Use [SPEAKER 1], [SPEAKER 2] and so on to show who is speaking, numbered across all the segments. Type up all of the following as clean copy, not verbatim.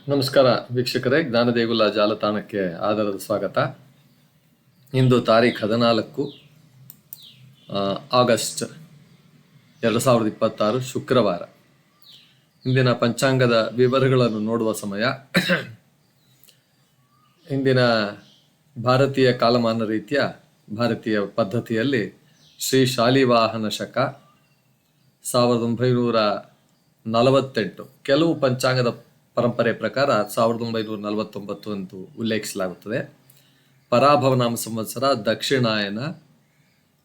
[SPEAKER 1] ನಮಸ್ಕಾರ ವೀಕ್ಷಕರೇ, ಜ್ಞಾನದೇಗುಲ ಜಾಲತಾಣಕ್ಕೆ ಆದರದ ಸ್ವಾಗತ. ಇಂದು ತಾರೀಖು 14 ಆಗಸ್ಟ್ 2026 ಶುಕ್ರವಾರ. ಇಂದಿನ ಪಂಚಾಂಗದ ವಿವರಗಳನ್ನು ನೋಡುವ ಸಮಯ. ಇಂದಿನ ಭಾರತೀಯ ಕಾಲಮಾನ ರೀತಿಯ ಭಾರತೀಯ ಪದ್ಧತಿಯಲ್ಲಿ ಶ್ರೀ ಶಾಲಿವಾಹನ ಶಕ 1948, ಕೆಲವು ಪಂಚಾಂಗದ ಪರಂಪರೆ ಪ್ರಕಾರ 1949 ಎಂದು ಉಲ್ಲೇಖಿಸಲಾಗುತ್ತದೆ. ಪರಾಭವನಾಮ ಸಂವತ್ಸರ, ದಕ್ಷಿಣಾಯನ,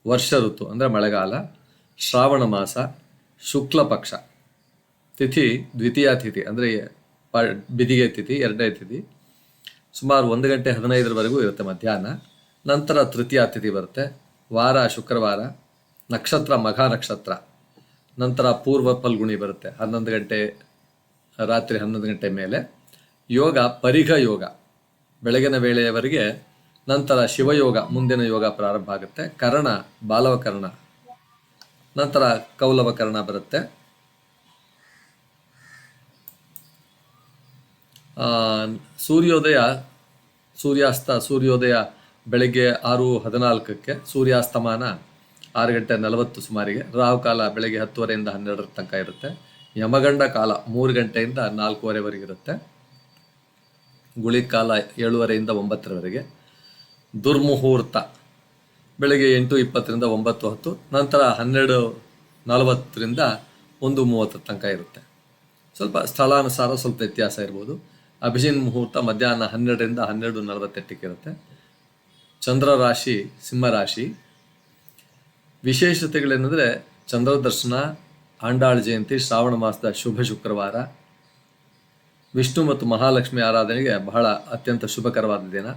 [SPEAKER 1] ವರ್ಷ ಋತು ಅಂದರೆ ಮಳೆಗಾಲ, ಶ್ರಾವಣ ಮಾಸ, ಶುಕ್ಲ ಪಕ್ಷ, ತಿಥಿ ದ್ವಿತೀಯ ತಿಥಿ ಅಂದರೆ ಬಿದಿಗೆ ತಿಥಿ, ಎರಡನೇ ತಿಥಿ, ಸುಮಾರು 1 ಗಂಟೆ 15 ಇರುತ್ತೆ ಮಧ್ಯಾಹ್ನ. ನಂತರ ತೃತೀಯ ತಿಥಿ ಬರುತ್ತೆ. ವಾರ ಶುಕ್ರವಾರ, ನಕ್ಷತ್ರ ಮಘ ನಕ್ಷತ್ರ. ನಂತರ ಪೂರ್ವ ಫಲ್ಗುಣಿ ಬರುತ್ತೆ 11 ಗಂಟೆ, ರಾತ್ರಿ 11 ಗಂಟೆ ಮೇಲೆ. ಯೋಗ ಪರಿಘ ಯೋಗ ಬೆಳಗಿನ ವೇಳೆಯವರೆಗೆ. ನಂತರ ಶಿವಯೋಗ, ಮುಂದಿನ ಯೋಗ ಪ್ರಾರಂಭ ಆಗುತ್ತೆ. ಕರ್ಣ ಬಾಲವಕರ್ಣ, ನಂತರ ಕೌಲವಕರ್ಣ ಬರುತ್ತೆ. ಸೂರ್ಯೋದಯ ಬೆಳಗ್ಗೆ 6:14, ಸೂರ್ಯಾಸ್ತಮಾನ 6 ಗಂಟೆ 40 ಸುಮಾರಿಗೆ. ರಾಹುಕಾಲ ಬೆಳಗ್ಗೆ 10:30 ರಿಂದ 12 ತನಕ ಇರುತ್ತೆ. ಯಮಗಂಡ ಕಾಲ 3 ಗಂಟೆಯಿಂದ 4:15 ಇರುತ್ತೆ. ಗುಳಿ ಕಾಲ 7:30 ರಿಂದ 9 ದುರ್ಮುಹೂರ್ತ ಬೆಳಗ್ಗೆ 8:20 ರಿಂದ 9:10. ನಂತರ 12:40 ರಿಂದ 1:30 ತನಕ ಇರುತ್ತೆ. ಸ್ವಲ್ಪ ಸ್ಥಳಾನುಸಾರ ಸ್ವಲ್ಪ ವ್ಯತ್ಯಾಸ ಇರ್ಬೋದು. ಅಭಿಜಿನ್ ಮುಹೂರ್ತ ಮಧ್ಯಾಹ್ನ 12 ರಿಂದ 12:48 ಇರುತ್ತೆ. ಚಂದ್ರ ರಾಶಿ ಸಿಂಹರಾಶಿ. ವಿಶೇಷತೆಗಳೇನೆಂದರೆ ಚಂದ್ರ ದರ್ಶನ, ಆಂಡಾಳ ಜಯಂತಿ, ಶ್ರಾವಣ ಮಾಸದ ಶುಭ ಶುಕ್ರವಾರ, ವಿಷ್ಣು ಮತ್ತು ಮಹಾಲಕ್ಷ್ಮಿ ಆರಾಧನೆಗೆ ಬಹಳ ಅತ್ಯಂತ ಶುಭಕರವಾದ ದಿನ.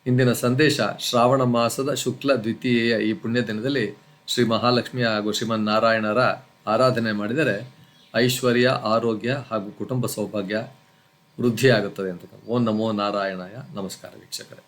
[SPEAKER 1] ಇಂದಿನ ಸಂದೇಶ: ಶ್ರಾವಣ ಮಾಸದ ಶುಕ್ಲ ದ್ವಿತೀಯ ಈ ಪುಣ್ಯ ದಿನದಲ್ಲಿ ಶ್ರೀ ಮಹಾಲಕ್ಷ್ಮಿ ಹಾಗೂ ಶ್ರೀಮನ್ನಾರಾಯಣರ ಆರಾಧನೆ ಮಾಡಿದರೆ ಐಶ್ವರ್ಯ, ಆರೋಗ್ಯ ಹಾಗೂ ಕುಟುಂಬ ಸೌಭಾಗ್ಯ ವೃದ್ಧಿಯಾಗುತ್ತದೆ ಅಂತ. ಓಂ ನಮೋ ನಾರಾಯಣಾಯ. ನಮಸ್ಕಾರ ವೀಕ್ಷಕರೇ.